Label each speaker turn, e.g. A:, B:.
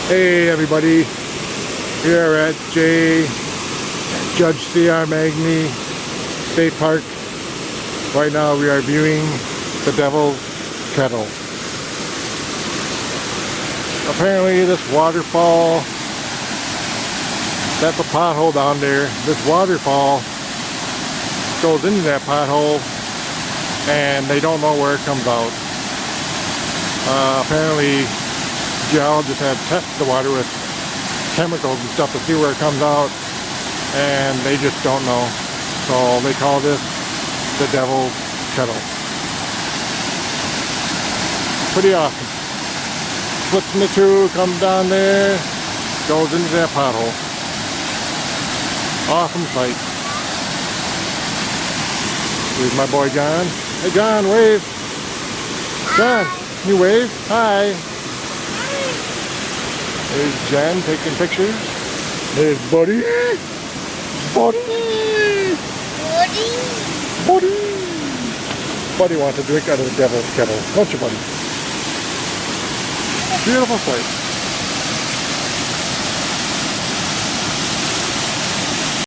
A: Hey everybody, here at Judge Cr Magney State Park. Right now we are viewing the Devil's Kettle. Apparently this waterfall, that's a pothole down there. This waterfall goes into that pothole and they don't know where it comes out. Apparently geologists have tested the water with chemicals and stuff to see where it comes out, and they just don't know. So they call this the Devil's Kettle. Pretty awesome. Splits into two, comes down there, goes into that pothole. Awesome sight. Here's my boy John. Hey John, wave. John, you wave. Hi. There's Jen taking pictures. There's Buddy. Buddy. Buddy. Buddy. Buddy wants to drink out of the Devil's Kettle. Don't you, Buddy? Beautiful sight.